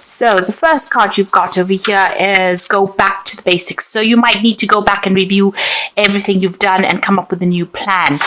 So the first card you've got over here is go back to the basics. So you might need to go back and review everything you've done and come up with a new plan.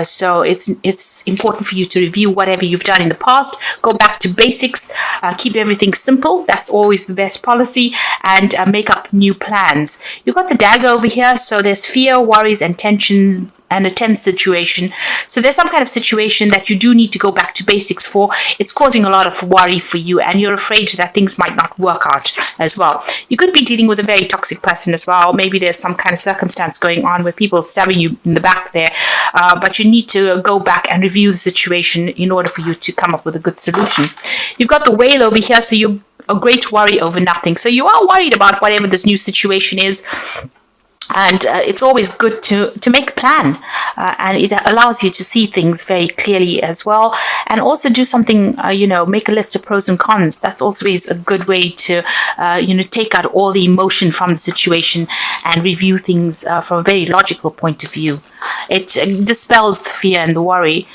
So it's important for you to review whatever you've done in the past. Go back to basics. Keep everything simple. That's always the best policy. And make up new plans. You've got the dagger over here. So there's fear, worries, and tension and a tense situation. So there's some kind of situation that you do need to go back to basics for. It's causing a lot of worry for you, and you're afraid that things might not work out as well. You could be dealing with a very toxic person as well. Maybe there's some kind of circumstance going on where people are stabbing you in the back there, but you need to go back and review the situation in order for you to come up with a good solution. You've got the whale over here, so you're a great worry over nothing. So you are worried about whatever this new situation is. And it's always good to make a plan, and it allows you to see things very clearly as well, and also do something, make a list of pros and cons. That's always a good way to, take out all the emotion from the situation and review things from a very logical point of view. It dispels the fear and the worry.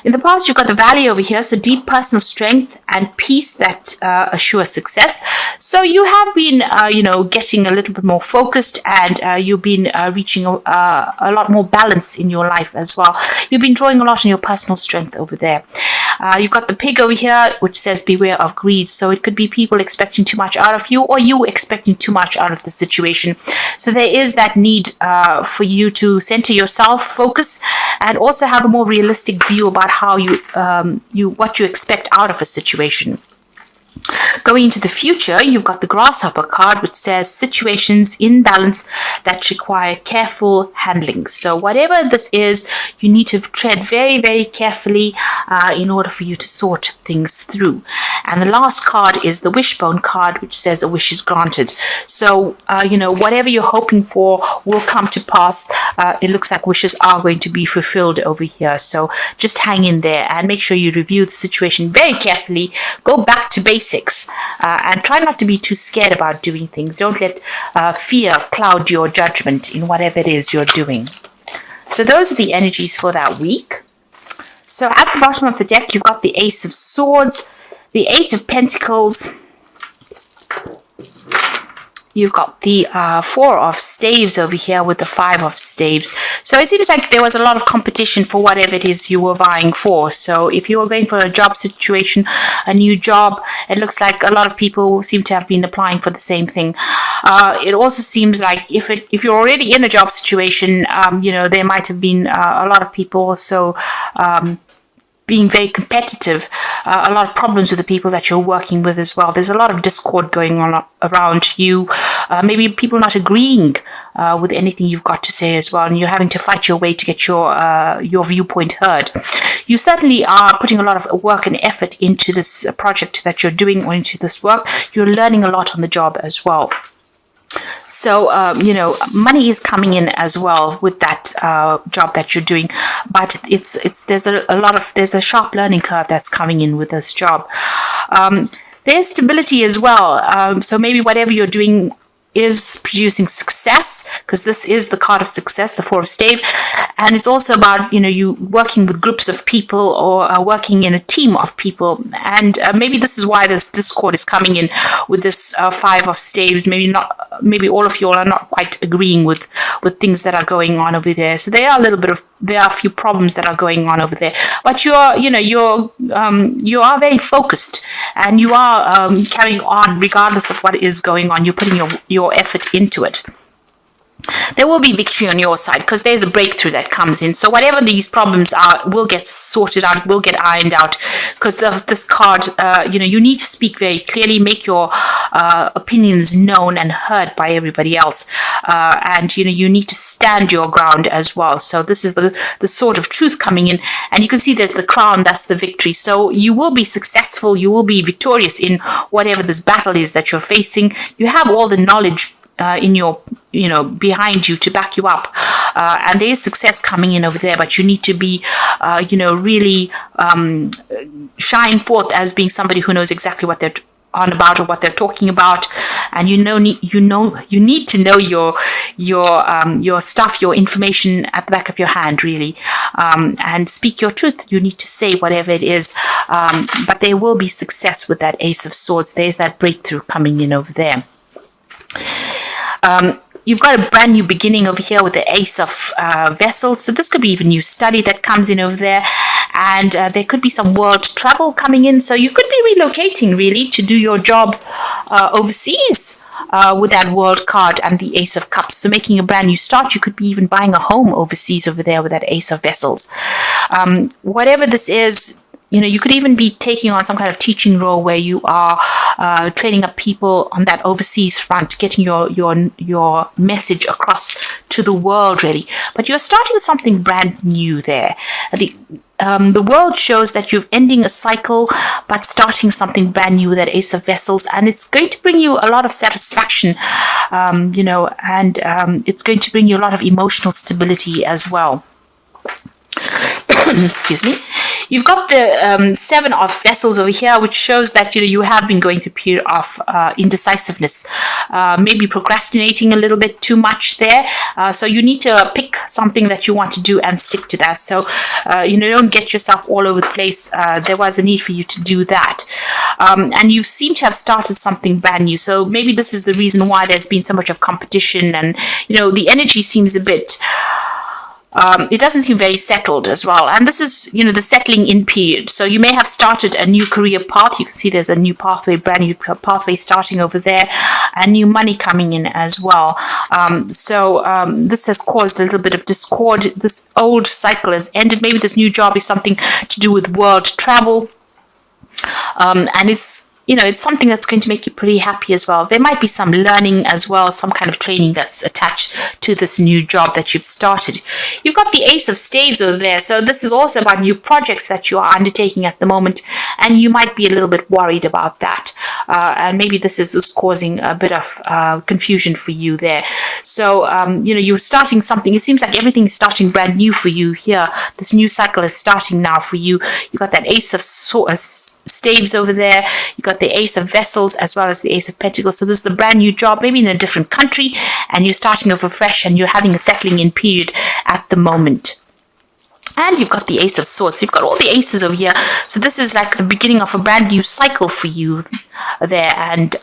In the past, you've got the valley over here, so deep personal strength and peace that assure success. So you have been, getting a little bit more focused, and you've been reaching a lot more balance in your life as well. You've been drawing a lot on your personal strength over there. You've got the pig over here, which says beware of greed. So it could be people expecting too much out of you, or you expecting too much out of the situation. So there is that need for you to center yourself, focus, and also have a more realistic view about how what you expect out of a situation. Going into the future, you've got the grasshopper card, which says situations in balance that require careful handling. So whatever this is, you need to tread very, very carefully in order for you to sort things through. And the last card is the wishbone card, which says a wish is granted. So, whatever you're hoping for will come to pass. It looks like wishes are going to be fulfilled over here. So just hang in there and make sure you review the situation very carefully. Go back to basics. And try not to be too scared about doing things. Don't let fear cloud your judgment in whatever it is you're doing. So those are the energies for that week. So at the bottom of the deck, you've got the Ace of Swords, the Eight of Pentacles. You've got the Four of Staves over here with the Five of Staves. So it seems like there was a lot of competition for whatever it is you were vying for. So if you were going for a job situation, a new job, it looks like a lot of people seem to have been applying for the same thing. It also seems like if you're already in a job situation, there might have been a lot of people also being very competitive, a lot of problems with the people that you're working with as well. There's a lot of discord going on around you. Maybe people not agreeing with anything you've got to say as well, and you're having to fight your way to get your viewpoint heard. You certainly are putting a lot of work and effort into this project that you're doing, or into this work. You're learning a lot on the job as well. So, money is coming in as well with that job that you're doing, but there's a sharp learning curve that's coming in with this job. There's stability as well. So maybe whatever you're doing is producing success, because this is the card of success, the Four of Stave, and it's also about you working with groups of people, or working in a team of people, and maybe this is why this discord is coming in with this Five of Staves. Maybe all of you all are not quite agreeing with things that are going on over there. So there are a few problems that are going on over there, but you are very focused, and you are carrying on regardless of what is going on. You're putting your effort into it. There will be victory on your side, because there's a breakthrough that comes in. So whatever these problems are will get sorted out, will get ironed out, because this card, you need to speak very clearly, make your opinions known and heard by everybody else, and you need to stand your ground as well. So this is the sort of truth coming in, and you can see there's the crown, that's the victory. So you will be successful, you will be victorious in whatever this battle is that you're facing. You have all the knowledge in your behind you to back you up, and there is success coming in over there, but you need to be really shine forth as being somebody who knows exactly what they're on about, or what they're talking about, and you need to know your stuff, your information at the back of your hand, really, and speak your truth. You need to say whatever it is, but there will be success with that Ace of Swords. There's that breakthrough coming in over there. You've got a brand new beginning over here with the Ace of Vessels. So this could be even new study that comes in over there. And there could be some world travel coming in. So you could be relocating, really, to do your job overseas with that World card and the Ace of Cups. So making a brand new start. You could be even buying a home overseas over there with that Ace of Vessels. Whatever this is, you could even be taking on some kind of teaching role where you are training up people on that overseas front, getting your message across to the world, really. But you're starting something brand new there. The world shows that you're ending a cycle, but starting something brand new with that Ace of Vessels, and it's going to bring you a lot of satisfaction, and it's going to bring you a lot of emotional stability as well. Excuse me. You've got the Seven of Vessels over here, which shows that you have been going through a period of indecisiveness, maybe procrastinating a little bit too much there. So you need to pick something that you want to do and stick to that. So don't get yourself all over the place. There was a need for you to do that, and you seem to have started something brand new. So maybe this is the reason why there's been so much of competition, and the energy seems a bit. It doesn't seem very settled as well. And this is, the settling in period. So you may have started a new career path. You can see there's a new pathway, brand new pathway starting over there, and new money coming in as well. This has caused a little bit of discord. This old cycle has ended. Maybe this new job is something to do with world travel. And it's something that's going to make you pretty happy as well. There might be some learning as well, some kind of training that's attached to this new job that you've started. You've got the Ace of Staves over there. So this is also about new projects that you are undertaking at the moment, and you might be a little bit worried about that. And maybe this is causing a bit of confusion for you there. So, you're starting something. It seems like everything is starting brand new for you here. This new cycle is starting now for you. You've got that Ace of Staves over there. You've got the Ace of Vessels as well as the Ace of Pentacles. So this is a brand new job, maybe in a different country, and you're starting over fresh, and you're having a settling in period at the moment. And you've got the Ace of Swords. So you've got all the aces over here. So this is like the beginning of a brand new cycle for you there. And,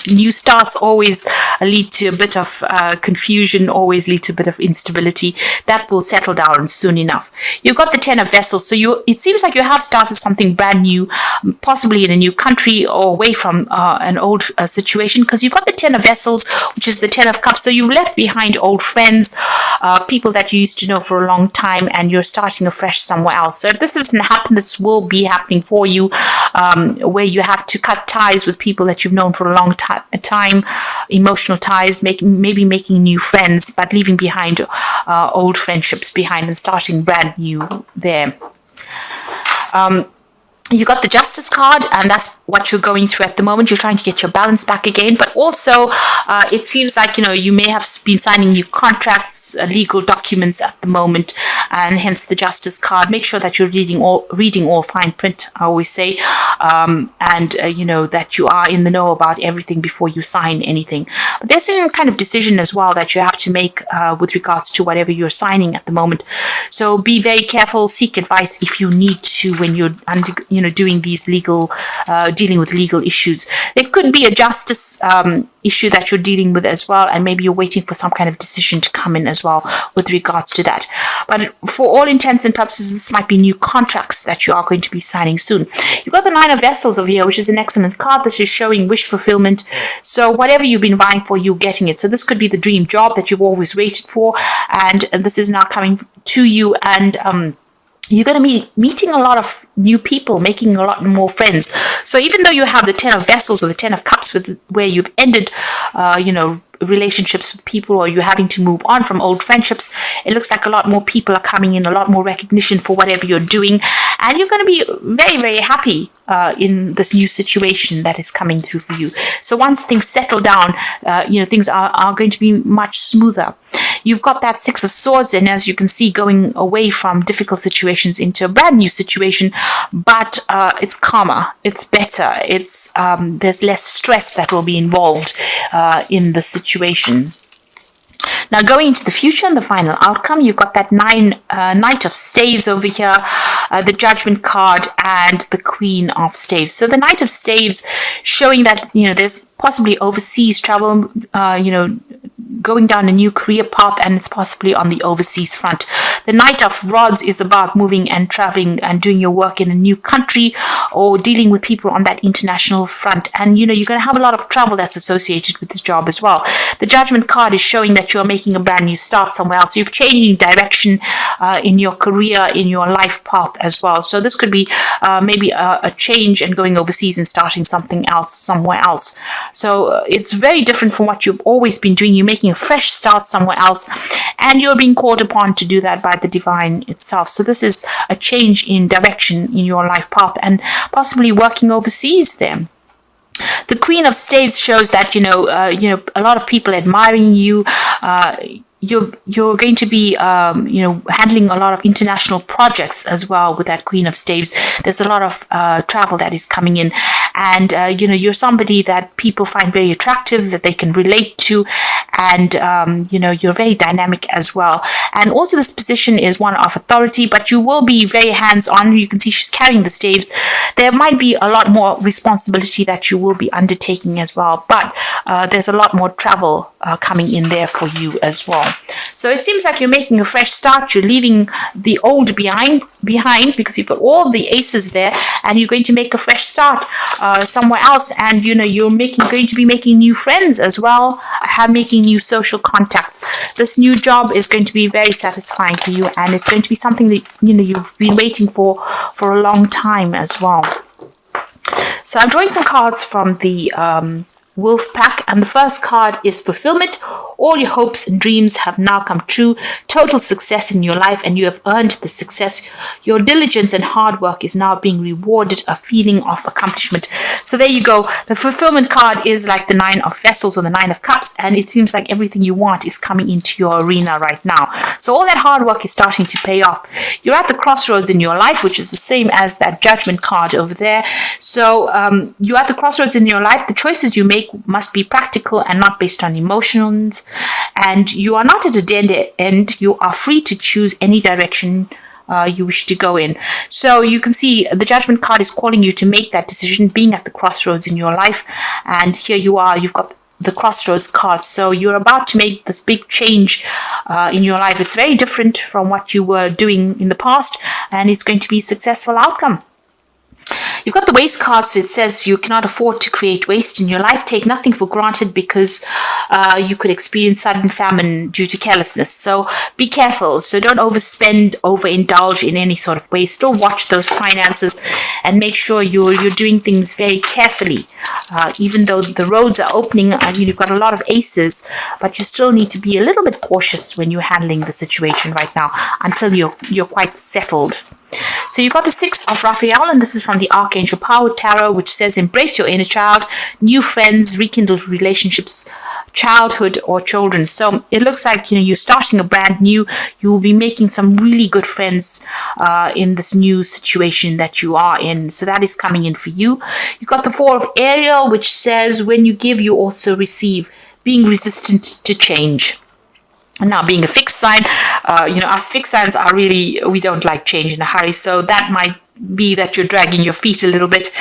new starts always lead to a bit of confusion, always lead to a bit of instability. That will settle down soon enough. You've got the Ten of Vessels. So it seems like you have started something brand new, possibly in a new country or away from an old situation, because you've got the Ten of Vessels, which is the Ten of Cups. So you've left behind old friends, people that you used to know for a long time, and you're starting afresh somewhere else. So if this doesn't happen, this will be happening for you, where you have to cut ties with people that you've known for a long time, emotional ties, maybe making new friends, but leaving behind old friendships behind and starting brand new there. You got the Justice card, and that's what you're going through at the moment. You're trying to get your balance back again, but also it seems like you may have been signing new contracts, legal documents at the moment, and hence the Justice card. Make sure that you're reading all fine print, I always say, and that you are in the know about everything before you sign anything. But there's some kind of decision as well that you have to make with regards to whatever you're signing at the moment. So be very careful. Seek advice if you need to when you're doing these dealing with legal issues. There could be a justice issue that you're dealing with as well, and maybe you're waiting for some kind of decision to come in as well with regards to that. But for all intents and purposes, this might be new contracts that you are going to be signing soon. You've got the Nine of Vessels over here, which is an excellent card. This is showing wish fulfillment. So whatever you've been vying for, you're getting it. So this could be the dream job that you've always waited for, and this is now coming to you, and you're going to be meeting a lot of new people, making a lot more friends. So even though you have the Ten of Vessels or the Ten of Cups where you've ended, relationships with people, or you're having to move on from old friendships, it looks like a lot more people are coming in, a lot more recognition for whatever you're doing, and you're going to be very, very happy in this new situation that is coming through for you. So once things settle down, things are going to be much smoother. You've got that Six of Swords, and as you can see, going away from difficult situations into a brand new situation, but it's calmer, it's better, it's there's less stress that will be involved in the situation. Now, going into the future and the final outcome, you've got that Knight of Staves over here, the Judgment card, and the Queen of Staves. So the Knight of Staves showing that, there's possibly overseas travel, going down a new career path, and it's possibly on the overseas front. The Knight of Rods is about moving and traveling and doing your work in a new country or dealing with people on that international front. And, you're going to have a lot of travel that's associated with this job as well. The Judgment card is showing that you're making a brand new start somewhere else. You've changed direction in your career, in your life path as well. So this could be maybe a change and going overseas and starting something else somewhere else. So it's very different from what you've always been doing. You're making a fresh start somewhere else, and you're being called upon to do that by the divine itself. So this is a change in direction in your life path and possibly working overseas there. The Queen of Staves shows that, a lot of people admiring you. You're going to be, handling a lot of international projects as well with that Queen of Staves. There's a lot of travel that is coming in, and you're somebody that people find very attractive, that they can relate to, and you're very dynamic as well. And also, this position is one of authority, but you will be very hands-on. You can see she's carrying the staves. There might be a lot more responsibility that you will be undertaking as well, but there's a lot more travel coming in there for you as well. So it seems like you're making a fresh start. You're leaving the old behind because you've got all the aces there, and you're going to make a fresh start somewhere else. And you're going to be making new friends as well, making new social contacts. This new job is going to be very satisfying for you, and it's going to be something that you've been waiting for a long time as well. So I'm drawing some cards from the Wolf Pack, and the first card is Fulfillment. All your hopes and dreams have now come true. Total success in your life, and you have earned the success. Your diligence and hard work is now being rewarded, a feeling of accomplishment. So there you go. The Fulfillment card is like the 9 of Vessels or the 9 of Cups, and it seems like everything you want is coming into your arena right now. So all that hard work is starting to pay off. You're at the crossroads in your life, which is the same as that Judgment card over there. So you're at the crossroads in your life. The choices you make must be practical and not based on emotions. And you are not at a dead end. You are free to choose any direction you wish to go in. So you can see the Judgment card is calling you to make that decision, being at the crossroads in your life. And here you are, you've got the crossroads card. So you're about to make this big change in your life. It's very different from what you were doing in the past, and it's going to be a successful outcome. You've got the waste card, so it says you cannot afford to create waste in your life. Take nothing for granted because you could experience sudden famine due to carelessness. So be careful. So don't overspend, overindulge in any sort of waste. Still watch those finances and make sure you're doing things very carefully. Even though the roads are opening, you've got a lot of aces, but you still need to be a little bit cautious when you're handling the situation right now until you're quite settled. So you've got the 6 of Raphael, and this is from the Archangel Power Tarot, which says embrace your inner child, new friends, rekindle relationships, childhood or children. So it looks like you're starting a brand new. You will be making some really good friends in this new situation that you are in. So that is coming in for you. You've got the 4 of Ariel, which says when you give, you also receive, being resistant to change. Now, being a fixed sign, us fixed signs are really, we don't like change in a hurry. So that might be that you're dragging your feet a little bit.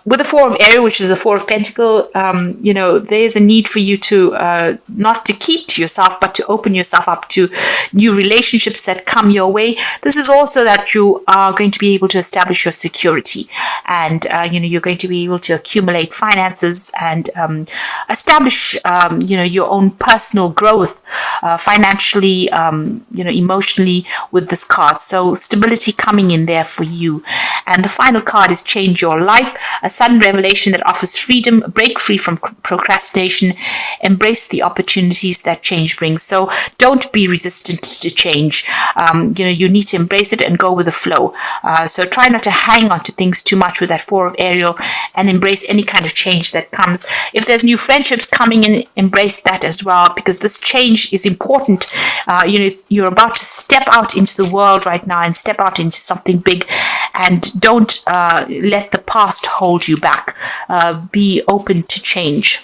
With the 4 of Ariel, which is the 4 of Pentacle, there's a need for you to not to keep to yourself, but to open yourself up to new relationships that come your way. This is also that you are going to be able to establish your security, and you're going to be able to accumulate finances and establish your own personal growth financially, emotionally with this card. So stability coming in there for you. And the final card is Change Your Life, a sudden revelation that offers freedom, break free from procrastination, embrace the opportunities that change brings. So don't be resistant to change. You need to embrace it and go with the flow. So try not to hang on to things too much with that 4 of Ariel, and embrace any kind of change that comes. If there's new friendships coming in, embrace that as well, because this change is important. You're about to step out into the world right now and step out into something big, and don't let the past hold you back. Be open to change.